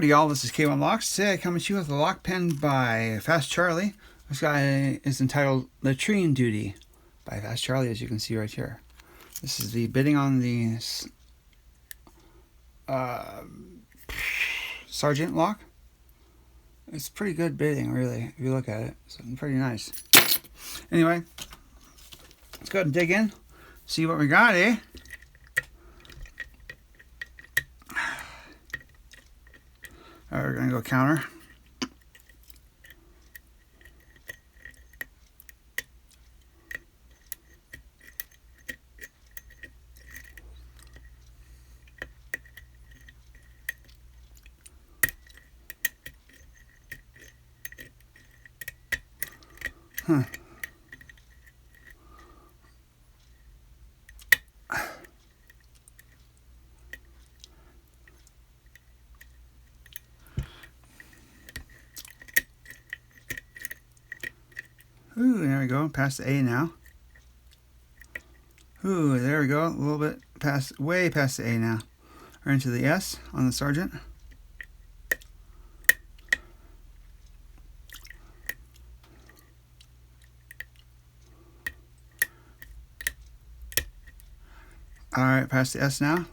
Howdy y'all, this is K1 Locks. Today I come at you with a lock pen by FastCharlie. This guy is entitled Latrine Duty by FastCharlie, as you can see right here. This is the bitting on the Sergeant lock. It's pretty good bitting, really, if you look at it. It's pretty nice. Anyway, let's go ahead and dig in, see what we got, eh? Alright, we're going to go counter. Huh. Ooh, there we go. Past the A now. Ooh, there we go. A little bit past, way past the A now. We're into the S on the Sergeant. Alright, past the S now.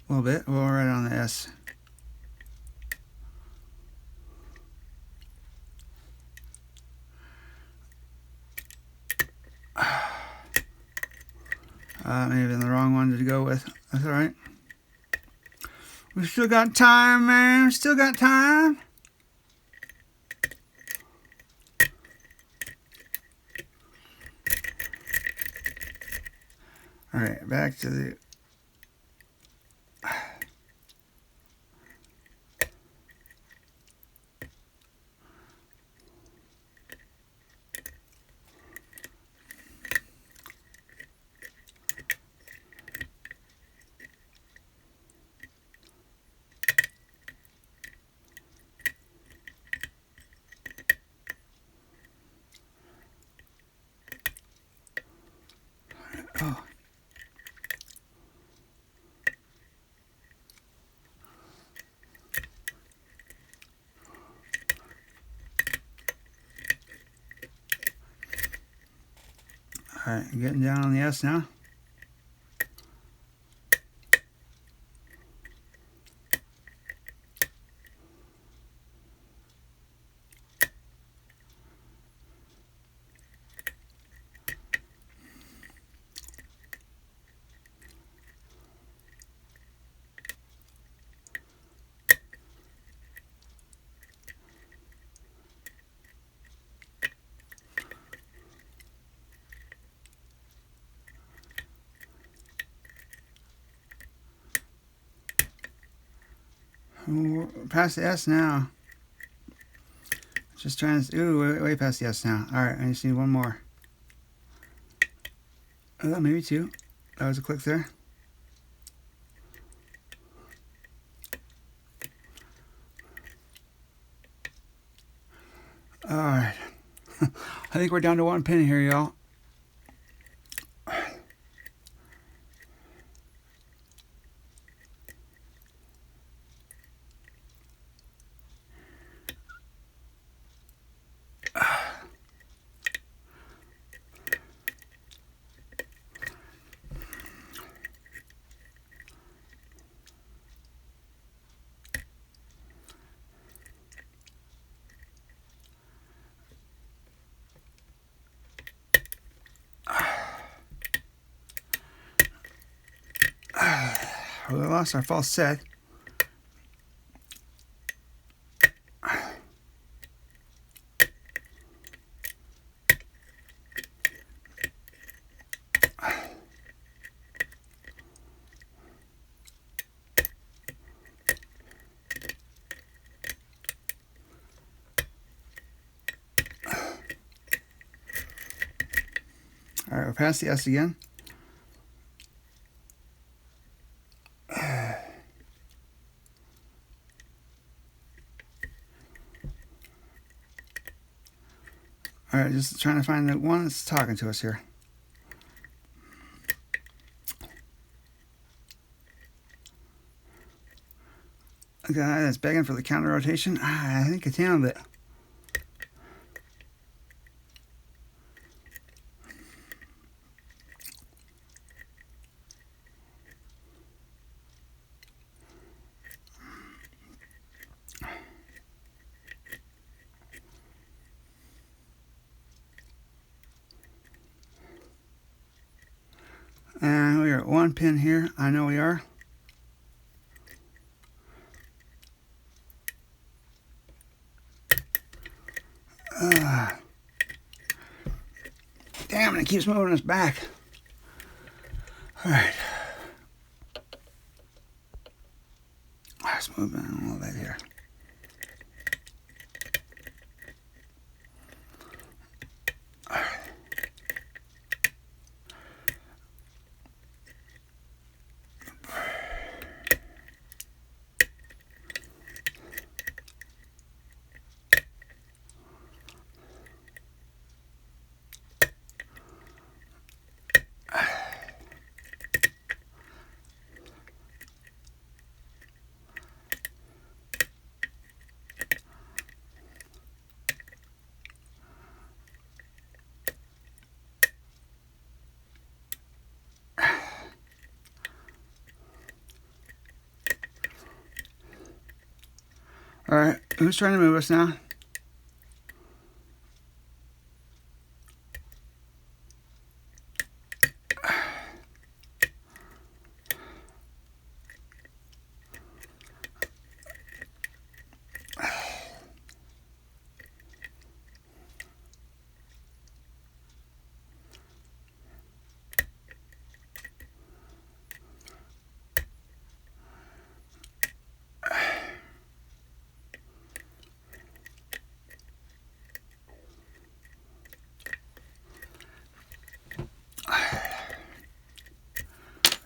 A little bit. We're right on the S. May have been the wrong one to go with. That's alright. We still got time, man. Still got time. Alright, back to the... Oh. Alright, getting down on the S now. We're past the S now. Just trying to... Ooh, way past the S now. Alright, I just need one more. Maybe two. That was a click there. Alright. I think we're down to one pin here, y'all. We lost our false set. Alright, we're past the S again. Alright, just trying to find the one that's talking to us here. guy that's begging for the counter rotation. I think it's handled it. And we are at 1 pin here. I know we are. Damn it, it keeps moving us back. Alright. Let's move in a little bit here. Alright, who's trying to move us now?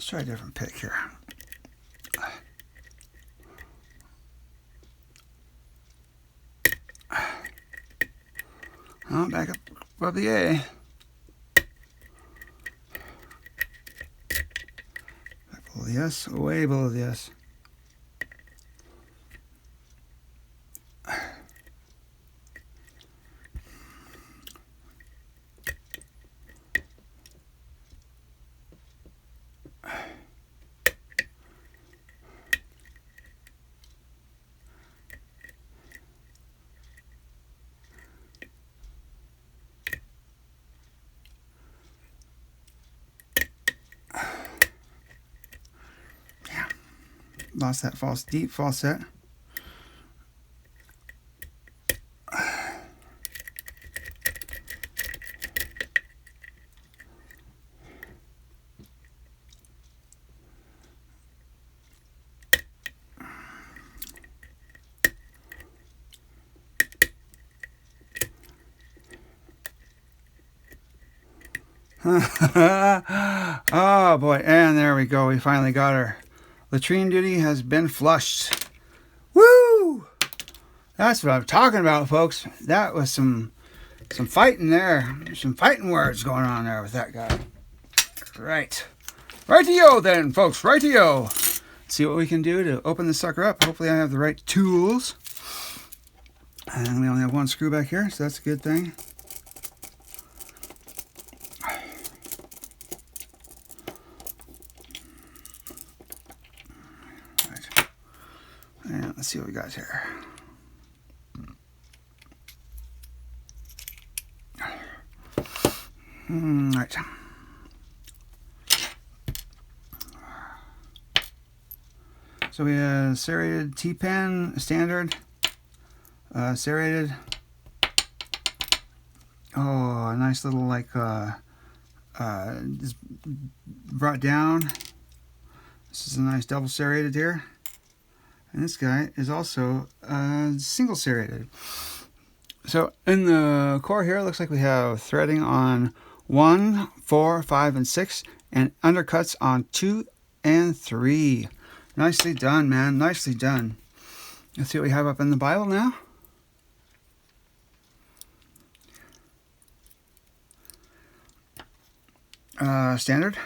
Let's try a different pick here. Oh, back up above the A. Back below the S, way below the S. Lost that false deep falset. Oh boy, and there we go. We finally got her. Latrine duty has been flushed. Woo! That's what I'm talking about, folks. That was some fighting there. Some fighting words going on there with that guy. Right. Righty-o then, folks. Righty-o. See what we can do to open this sucker up. Hopefully I have the right tools. And we only have one screw back here, so that's a good thing. And let's see what we got here. Right. So we have serrated T-pen, standard, serrated. Oh, a nice little like just brought down. This is a nice double serrated here. And this guy is also single serrated. So in the core here, it looks like we have threading on 1, 4, 5, and 6, and undercuts on 2 and 3. Nicely done, man. Nicely done. Let's see what we have up in the Bible now. Standard.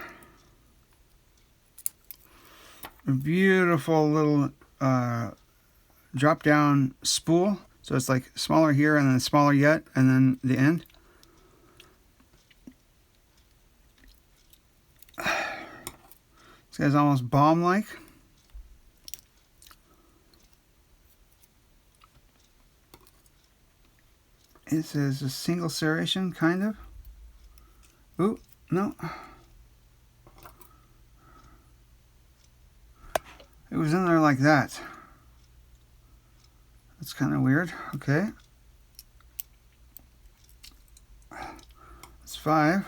A beautiful little drop down spool. So it's like smaller here and then smaller yet, and then the end. This guy's almost bomb-like. It says a single serration, kind of. Ooh, no. It was in there like that. That's kind of weird. Okay. That's 5.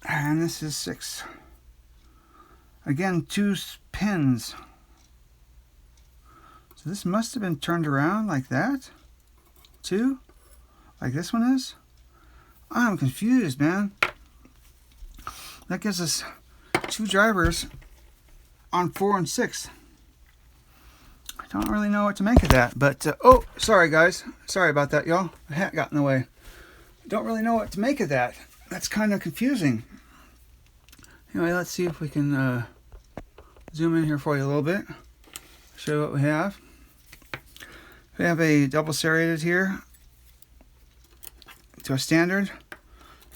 And this is 6. Again, 2 pins. So this must have been turned around like that. 2? Like this one is? I'm confused, man. That gives us 2 drivers on 4 and 6. I don't really know what to make of that, but oh, sorry guys. Sorry about that, y'all. The hat got in the way. Don't really know what to make of that. That's kind of confusing. Anyway, let's see if we can zoom in here for you a little bit. Show you what we have. We have a double serrated here to a standard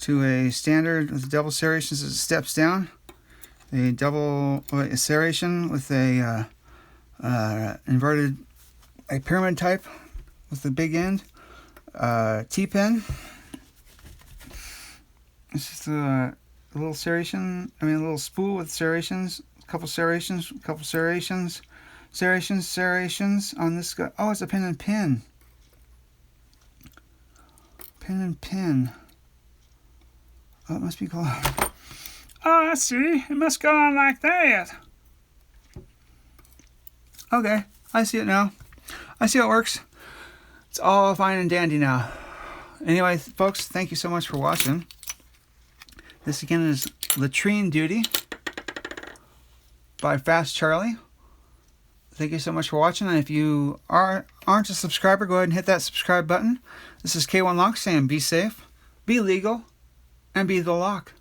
with double serrations as it steps down. A double serration with a inverted, a pyramid type with the big end. T-pin. It's just a little serration, a little spool with serrations, a couple serrations on this guy. Oh, it's a pin and pin. Pin and pin. Oh, it must be called. Oh, I see. It must go on like that. Okay, I see it now. I see how it works. It's all fine and dandy now. Anyway, folks, thank you so much for watching. This again is Latrine Duty by FastCharlie. Thank you so much for watching. And if you aren't a subscriber, go ahead and hit that subscribe button. This is K1 Lock saying be safe, be legal, and be the lock.